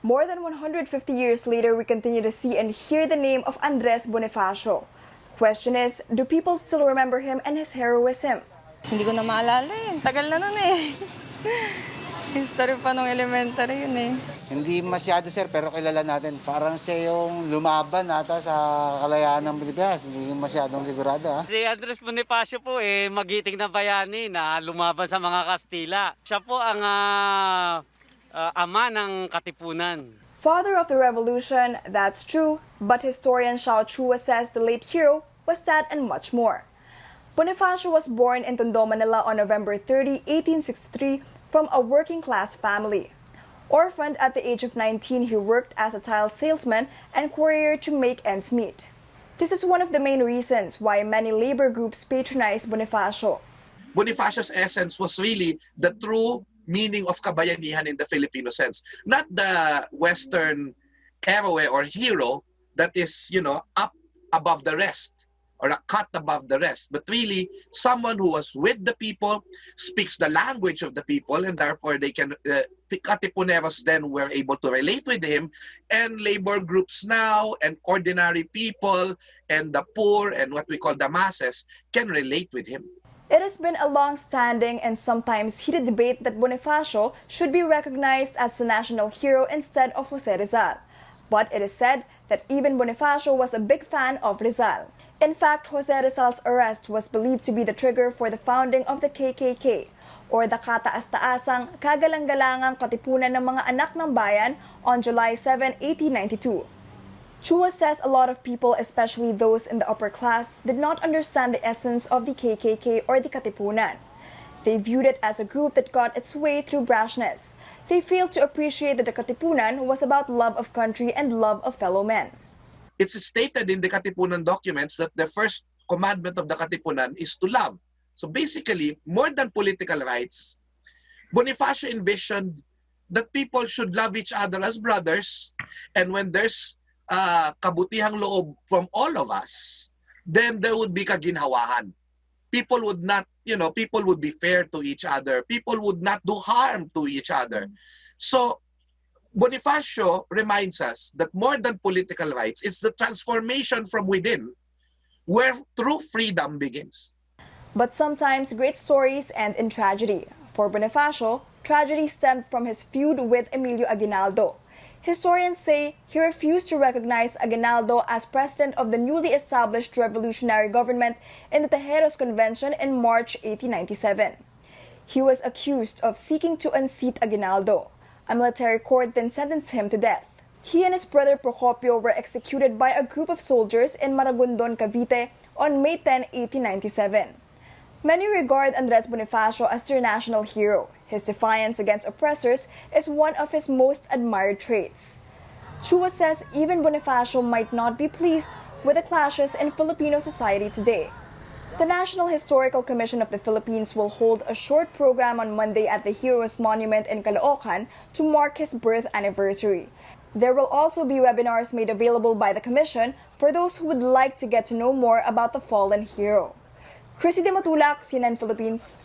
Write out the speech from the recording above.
More than 150 years later, we continue to see and hear the name of Andres Bonifacio. Question is, do people still remember him and his heroism? Hindi ko na maalala eh. Tagal na nun eh. History pa nung elementary yun eh. Hindi masyado sir, pero kilala natin. Parang siya yung lumaban ata sa kalayaan ng Pilipinas. Hindi masyadong sigurado ha. Si Andres Bonifacio po magiting na bayani na lumaban sa mga Kastila. Siya po ang ama ng Katipunan. Father of the Revolution, that's true, but historian Xiao Chua says the late hero was that and much more. Bonifacio was born in Tondo, Manila on November 30, 1863, from a working-class family. Orphaned at the age of 19, he worked as a tile salesman and courier to make ends meet. This is one of the main reasons why many labor groups patronize Bonifacio. Bonifacio's essence was really the true meaning of kabayanihan in the Filipino sense. Not the Western heroe or hero that is, up above the rest or a cut above the rest, but really someone who was with the people, speaks the language of the people, and therefore they can, Katipuneros then were able to relate with him, and labor groups now, and ordinary people, and the poor, and what we call the masses, can relate with him. It has been a long-standing and sometimes heated debate that Bonifacio should be recognized as the national hero instead of Jose Rizal. But it is said that even Bonifacio was a big fan of Rizal. In fact, Jose Rizal's arrest was believed to be the trigger for the founding of the KKK, or the Kataas-Taasang Kagalang-Galangang Katipunan ng mga Anak ng Bayan on July 7, 1892. Chua says a lot of people, especially those in the upper class, did not understand the essence of the KKK or the Katipunan. They viewed it as a group that got its way through brashness. They failed to appreciate that the Katipunan was about love of country and love of fellow men. It's stated in the Katipunan documents that the first commandment of the Katipunan is to love. So basically, more than political rights, Bonifacio envisioned that people should love each other as brothers, and when there's kabutihang loob from all of us, then there would be kaginhawahan. People would not, people would be fair to each other. People would not do harm to each other. So Bonifacio reminds us that more than political rights, it's the transformation from within where true freedom begins. But sometimes great stories end in tragedy. For Bonifacio, tragedy stemmed from his feud with Emilio Aguinaldo. Historians say he refused to recognize Aguinaldo as president of the newly established revolutionary government in the Tejeros Convention in March 1897. He was accused of seeking to unseat Aguinaldo. A military court then sentenced him to death. He and his brother Procopio were executed by a group of soldiers in Maragondon, Cavite on May 10, 1897. Many regard Andres Bonifacio as their national hero. His defiance against oppressors is one of his most admired traits. Chua says even Bonifacio might not be pleased with the clashes in Filipino society today. The National Historical Commission of the Philippines will hold a short program on Monday at the Heroes Monument in Caloocan to mark his birth anniversary. There will also be webinars made available by the Commission for those who would like to get to know more about the fallen hero. Crissy Dimatulac, CNN Philippines.